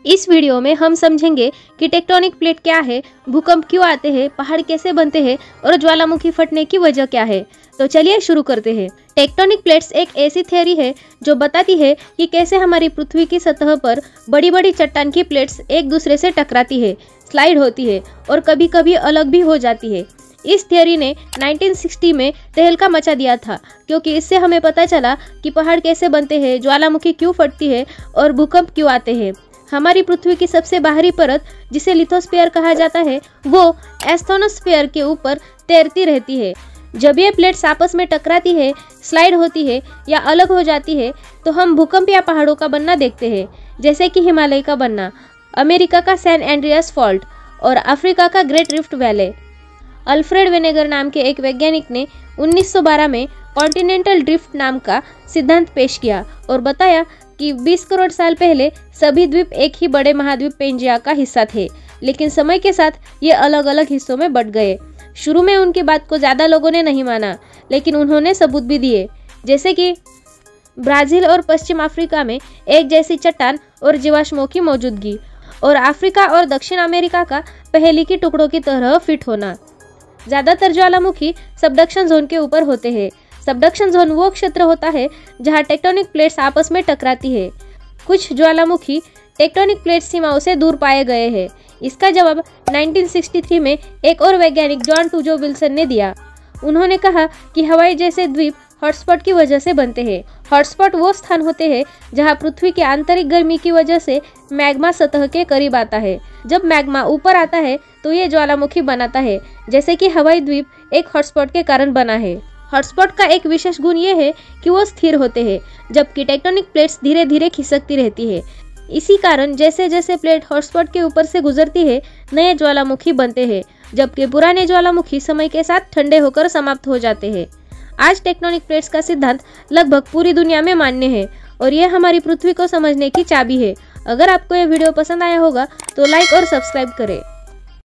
इस वीडियो में हम समझेंगे कि टेक्टोनिक प्लेट क्या है, भूकंप क्यों आते हैं, पहाड़ कैसे बनते हैं और ज्वालामुखी फटने की वजह क्या है। तो चलिए शुरू करते हैं। टेक्टोनिक प्लेट्स एक ऐसी थ्योरी है जो बताती है कि कैसे हमारी पृथ्वी की सतह पर बड़ी बड़ी चट्टान की प्लेट्स एक दूसरे से टकराती है, स्लाइड होती है और कभी कभी अलग भी हो जाती है। इस थ्योरी ने 1960 में तहलका मचा दिया था, क्योंकि इससे हमें पता चला कि पहाड़ कैसे बनते हैं, ज्वालामुखी क्यों फटती है और भूकंप क्यों आते हैं। हमारी पृथ्वी की सबसे बाहरी परत, जिसे लिथोस्फीयर कहा जाता है, वो एस्थोनोस्फीयर के ऊपर तैरती रहती है। जब ये प्लेट्स आपस में टकराती है, स्लाइड होती है या अलग हो जाती है, तो हम भूकंप या पहाड़ों का बनना देखते हैं, जैसे कि हिमालय का बनना, अमेरिका का सैन एंड्रियास फॉल्ट और अफ्रीका का ग्रेट रिफ्ट वैले। अल्फ्रेड वेनेगर नाम के एक वैज्ञानिक ने 1912 में कॉन्टिनेंटल ड्रिफ्ट नाम का सिद्धांत पेश किया और बताया कि 20 करोड़ साल पहले सभी द्वीप एक ही बड़े महाद्वीप पेंजिया का हिस्सा थे, लेकिन समय के साथ ये अलग अलग हिस्सों में बंट गए। शुरू में उनकी बात को ज़्यादा लोगों ने नहीं माना, लेकिन उन्होंने सबूत भी दिए, जैसे कि ब्राज़ील और पश्चिम अफ्रीका में एक जैसी चट्टान और जीवाश्मों की मौजूदगी, और अफ्रीका और दक्षिण अमेरिका का पहेली की टुकड़ों की तरह फिट होना। ज़्यादातर ज्वालामुखी सबडक्शन जोन के ऊपर होते हैं। सबडक्शन जोन वो क्षेत्र होता है जहाँ टेक्टोनिक प्लेट्स आपस में टकराती है। कुछ ज्वालामुखी टेक्टोनिक प्लेट सीमाओं से दूर पाए गए हैं। इसका जवाब 1963 में एक और वैज्ञानिक जॉन टूजो विल्सन ने दिया। उन्होंने कहा कि हवाई जैसे द्वीप हॉटस्पॉट की वजह से बनते हैं। हॉटस्पॉट वो स्थान होते हैं जहां पृथ्वी की आंतरिक गर्मी की वजह से मैग्मा सतह के करीब आता है। जब मैग्मा ऊपर आता है तो ये ज्वालामुखी बनाता है, जैसे कि हवाई द्वीप एक हॉटस्पॉट के कारण बना है। हॉटस्पॉट का एक विशेष गुण ये है कि वो स्थिर होते हैं, जबकि टेक्टोनिक प्लेट्स धीरे धीरे खिसकती रहती है। इसी कारण जैसे जैसे प्लेट हॉटस्पॉट के ऊपर से गुजरती है, नए ज्वालामुखी बनते हैं, जबकि पुराने ज्वालामुखी समय के साथ ठंडे होकर समाप्त हो जाते हैं। आज टेक्टोनिक प्लेट्स का सिद्धांत लगभग पूरी दुनिया में मान्य है और यह हमारी पृथ्वी को समझने की चाबी है। अगर आपको यह वीडियो पसंद आया होगा तो लाइक और सब्सक्राइब करें।